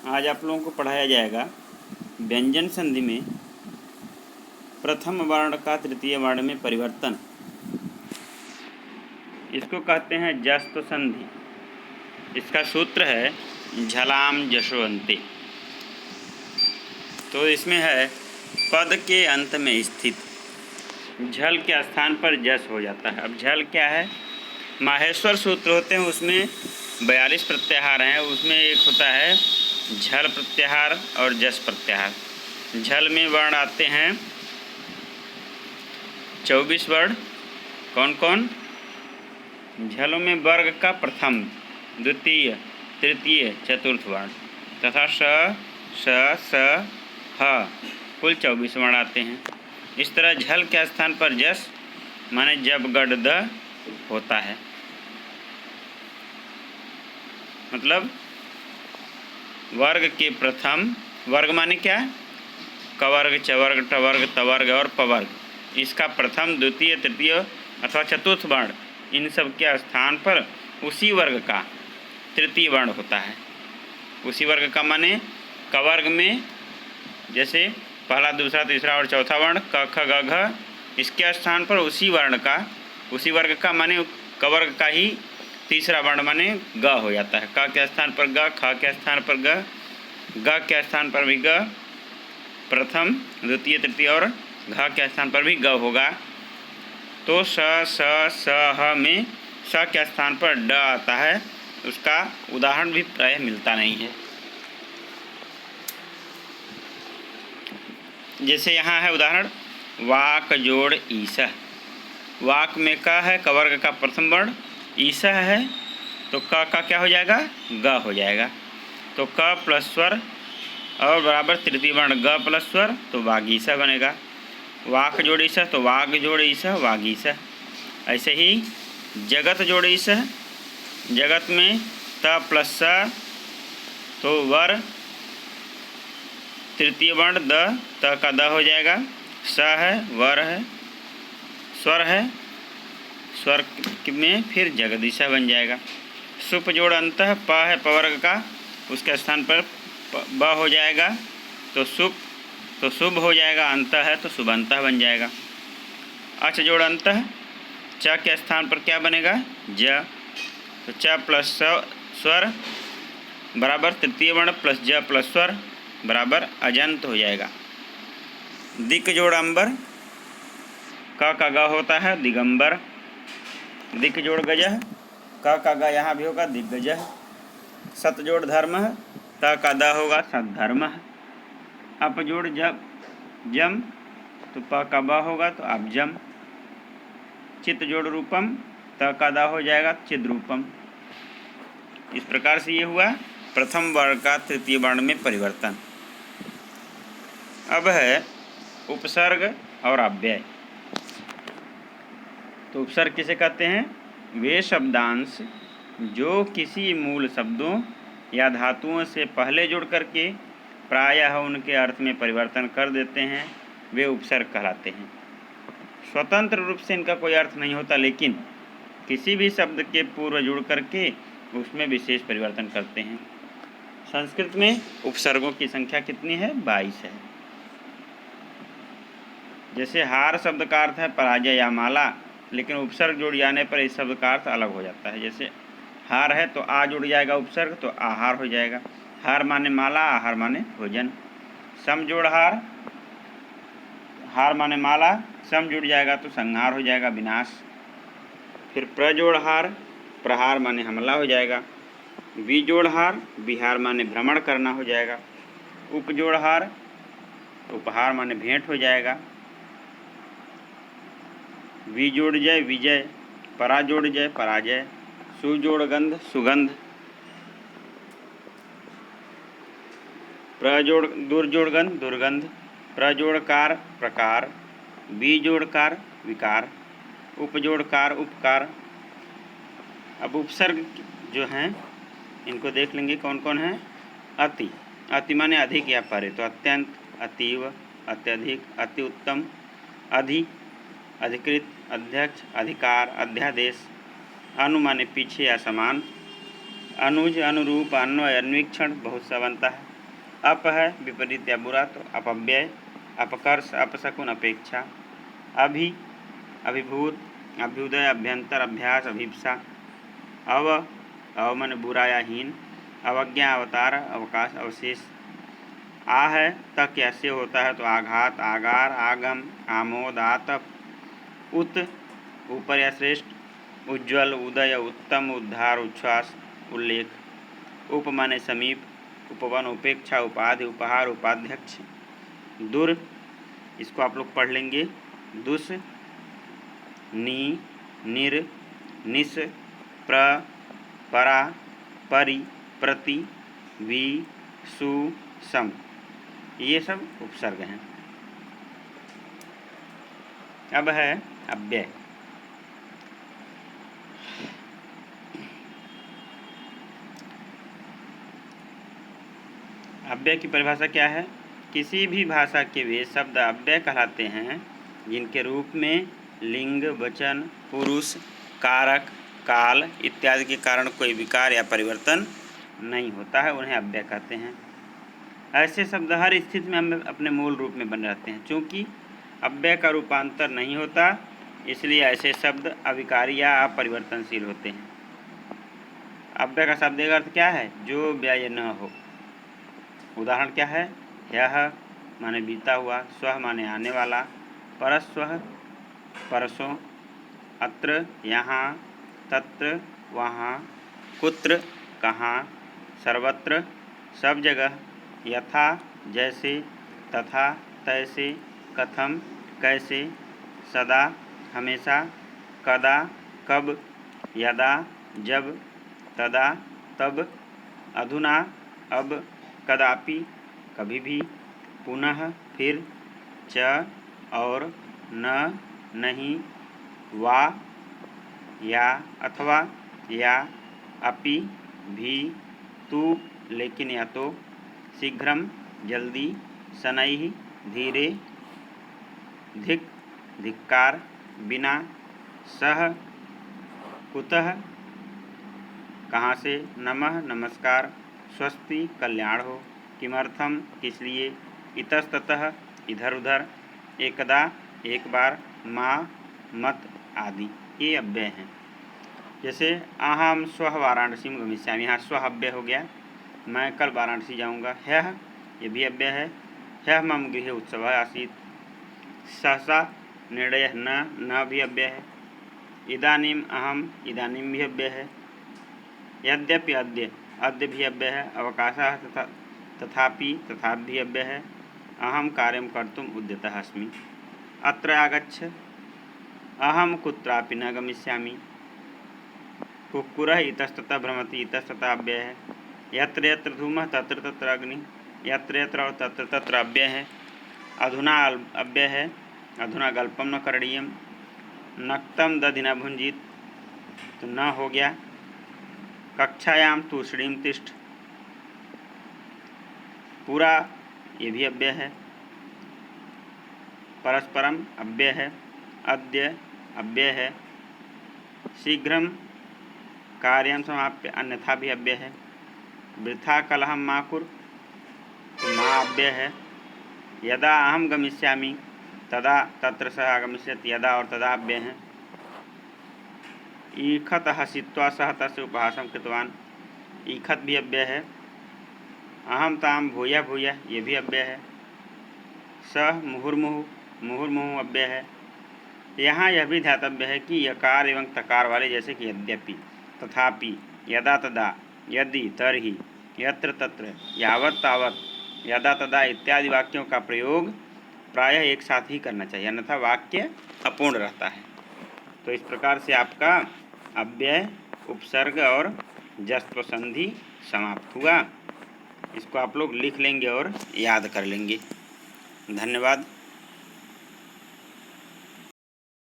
आज आप लोगों को पढ़ाया जाएगा व्यंजन संधि में प्रथम वर्ण का तृतीय वर्ण में परिवर्तन। इसको कहते हैं जस्त संधि। इसका सूत्र है झलाम जशोवंते। तो इसमें है पद के अंत में स्थित झल के स्थान पर जस हो जाता है। अब झल क्या है? माहेश्वर सूत्र होते हैं, उसमें 42 प्रत्याहार हैं। उसमें एक होता है झल प्रत्याहार और जस प्रत्याहार। झल में वर्ण आते हैं 24 वर्ण। कौन कौन? झलों में वर्ग का प्रथम, द्वितीय, तृतीय, चतुर्थ वर्ण तथा स ह कुल 24 वर्ण आते हैं। इस तरह झल के स्थान पर जस माने जब गड द होता है, मतलब वर्ग के प्रथम, वर्ग माने क्या? कवर्ग, चवर्ग, टवर्ग, तवर्ग और पवर्ग। इसका प्रथम, द्वितीय, तृतीय अथवा चतुर्थ वर्ण, इन सब के स्थान पर उसी वर्ग का तृतीय वर्ण होता है। उसी वर्ग का माने कवर्ग में जैसे पहला, दूसरा, तीसरा और चौथा वर्ण क ख ग घ, इसके स्थान पर उसी वर्ण का, उसी वर्ग का माने कवर्ग का ही तीसरा वर्ण माने ग हो जाता है। क के स्थान पर ग, ख के स्थान पर ग के स्थान पर भी ग, प्रथम, द्वितीय, तृतीय और घ के स्थान पर भी ग होगा। तो स ह में स के स्थान पर ड आता है। उसका उदाहरण भी प्रायः मिलता नहीं है। जैसे यहाँ है उदाहरण वाक जोड़ ईसह। वाक में क है, कवर्ग का प्रथम वर्ण, ईसह है तो क का क्या हो जाएगा? ग हो जाएगा। तो क प्लस स्वर और बराबर तृतीय वर्ण ग प्लस स्वर तो वागीसह बनेगा। वाक जोड़ ईसह तो वाग जोड़ ईसह वागीसह। ऐसे ही जगत जोड़ ईसह, जगत में त प्लस स तो वर, तृतीय वर्ण द, त का द हो जाएगा। स है, वर है, स्वर है, स्वर में फिर जगदीशा बन जाएगा। सुप जोड़ अंतः, प है पवर्ग का, उसके स्थान पर ब हो जाएगा तो सुप तो शुभ हो जाएगा। अंतः है तो शुभंतः बन जाएगा। अच जोड़ अंतः, च के स्थान पर क्या बनेगा? ज, तो च प्लस स्वर बराबर तृतीय वर्ण प्लस ज प्लस स्वर बराबर अजंत हो जाएगा। दिक जोड़ अंबर, क का ग होता है दिगंबर। दिक जोड़ गजह, क का ग यहाँ भी होगा दिग्गजह। सत जोड़ धर्म, त का द होगा सद्धर्म। अप जोड़ जम तो प का ब होगा तो अपजम। चित जोड़ रूपम, त का द हो जाएगा चिद्रूपम। इस प्रकार से ये हुआ प्रथम वर्ण का तृतीय वर्ण में परिवर्तन। अब है उपसर्ग और अव्यय। तो उपसर्ग किसे कहते हैं? वे शब्दांश जो किसी मूल शब्दों या धातुओं से पहले जुड़ करके प्रायः उनके अर्थ में परिवर्तन कर देते हैं, वे उपसर्ग कहलाते हैं। स्वतंत्र रूप से इनका कोई अर्थ नहीं होता, लेकिन किसी भी शब्द के पूर्व जुड़ करके उसमें विशेष परिवर्तन करते हैं। संस्कृत में उपसर्गों की संख्या कितनी है? 22 है। जैसे हार शब्द का अर्थ है पराजय या माला, लेकिन उपसर्ग जुड़ जाने पर इस शब्द का अर्थ अलग हो जाता है। जैसे हार है तो आ जुड़ जाएगा उपसर्ग तो आहार हो जाएगा। हार माने माला, आहार माने भोजन। सम जोड़ हार, हार माने माला, सम जुड़ जाएगा तो संहार हो जाएगा, विनाश। फिर प्रजोड़ हार, प्रहार माने हमला हो जाएगा। विजोड़ हार, विहार माने भ्रमण करना हो जाएगा। उपजोड़ हार, उपहार माने भेंट हो जाएगा। विजोड़ जय विजय, पराजोड़ जय पराजय। सुजोड़ गंध सुगंध। प्रजोड़ दुर्जोड़ गंध दुर्गंध। प्रजोड़कार प्रकार। विजोड़कार विकार। उपजोड़कार उपकार। अब उपसर्ग जो हैं इनको देख लेंगे कौन कौन है। अति, अति माने अधिक या परे, तो अत्यंत, अतीव, अत्यधिक, अति उत्तम, अधि, अधिकृत, अध्यक्ष, अधिकार, अध्यादेश। अनु माने पीछे या समान। अनुज, अनुरूप, अन्वय, अन्वीक्षण, बहुत सा बनता है। अप है विपरीत या बुरा, तो अपव्यय, अपकर्ष, अपशकुन, अपेक्षा। अभि अभिभूत, अभ्युदय, अभ्यंतर, अभ्यास, अभिप्सा। अव मन बुरा या हीन, अवज्ञा, अवतार, अवकाश, अवशेष। आ है तक कैसे होता है, तो आघात, आगार, आगम, आमोद, आतप। उत ऊपर या श्रेष्ठ, उज्ज्वल, उदय, उत्तम, उद्धार, उच्छ्वास, उल्लेख। उप माने समीप, उपवन, उपेक्षा, उपाधि, उपहार, उपाध्यक्ष। दुर इसको आप लोग पढ़ लेंगे, दुस, नी, निर, निस, प्र, परा, परि, प्रति, वि, सु, सम, ये सब उपसर्ग हैं। अब है अव्यय। अव्यय की परिभाषा क्या है? किसी भी भाषा के वे शब्द अव्यय कहलाते हैं जिनके रूप में लिंग, वचन, पुरुष, कारक, काल इत्यादि के कारण कोई विकार या परिवर्तन नहीं होता है, उन्हें अव्यय कहते हैं। ऐसे शब्द हर स्थिति में हम अपने मूल रूप में बने रहते हैं। चूँकि अव्यय का रूपांतर नहीं होता, इसलिए ऐसे शब्द अविकारी या अपरिवर्तनशील होते हैं। अव्यय का शाब्दिक अर्थ क्या है? जो व्यय न हो। उदाहरण क्या है? यह माने बीता हुआ, स्वः माने आने वाला, परस्वः परसों, अत्र यहाँ, तत्र वहाँ, कुत्र कहाँ, सर्वत्र सब जगह, यथा जैसे, तथा तैसे, कथम कैसे, सदा हमेशा, कदा कब, यदा जब, तदा तब, अधुना अब, कदापि कभी भी, पुनः फिर, च और, न नहीं, वा या अथवा, या अपि भी, तू लेकिन या तो, शीघ्रम जल्दी, शनैः धीरे, धिक् धिक्कार, बिना, सह कुतः कहाँ से, नमः नमस्कार, स्वस्ति कल्याण हो, किमर्थम किस लिए, इतस्ततः इधर उधर, एकदा एक बार, माँ मत आदि, ये अव्यय हैं। जैसे अहम स्वः वाराणसी में गमिष्यामि, यहाँ स्वः अव्यय हो गया, मैं कल वाराणसी जाऊँगा। ह्यः ये भी अव्यय है, ह्यः मम गृहे उत्सवः आसीत्। सहसा निर्णयः न भी अव्यय है। इदानीम अहम, इदानीम भी अव्यय है। यद्यपि अद्य भी अव्यय है। अवकाशः तथापि भी अव्यय है। अहम कार्यं कर्तुम् उद्यतः अस्मि। अत्र आगच्छ, अहम कुत्रापि न गमिष्यामि। कुक्कुरः इतस्ततः भ्रमति, इतस्ततः अव्यय है। यत्र यत्र धूमः तत्र तत्र अग्नि, यत्र यत्र और तत्र तत्र अव्यय है। अधुना अव्यय है, अधुना गल्पम न करणीयम। नक्तम दधि न भुंजीत, तो न हो गया। कक्षायाम तूष्णीम तिष्ठ, पूरा ये भी अव्यय है। परस्परम अव्यय है। अद्य अव्यय है। शीघ्रम कार्यं समाप्य, अन्यथा भी अव्यय है। वृथा कलहम मा कुरु, तो मा अव्यय है। यदा अहम गमिष्यामि तदा तत्र सः आगमिष्यति, यदा और तदा अव्यय है। ईखत हसित्वा सः तस्य उपहासं कृतवान्, ईखत भी अव्यय है। अहम ताम भूयः भूयः, ये भी अव्यय है। सः मुहुर्मुहुः, मुहुर्मुहुः अव्यय है। यहाँ यह भी ध्यातव्य है कि यकार एवं तकार वाले, जैसे कि यद्यपि, तथापि, यदा तदा, यदि तर्हि, यत्र तत्र, यावत् तावत्, यदा तदा इत्यादि वाक्यों का प्रयोग प्रायः एक साथ ही करना चाहिए, अन्यथा वाक्य अपूर्ण रहता है। तो इस प्रकार से आपका अव्यय, उपसर्ग और जस्त्व संधि समाप्त हुआ। इसको आप लोग लिख लेंगे और याद कर लेंगे। धन्यवाद।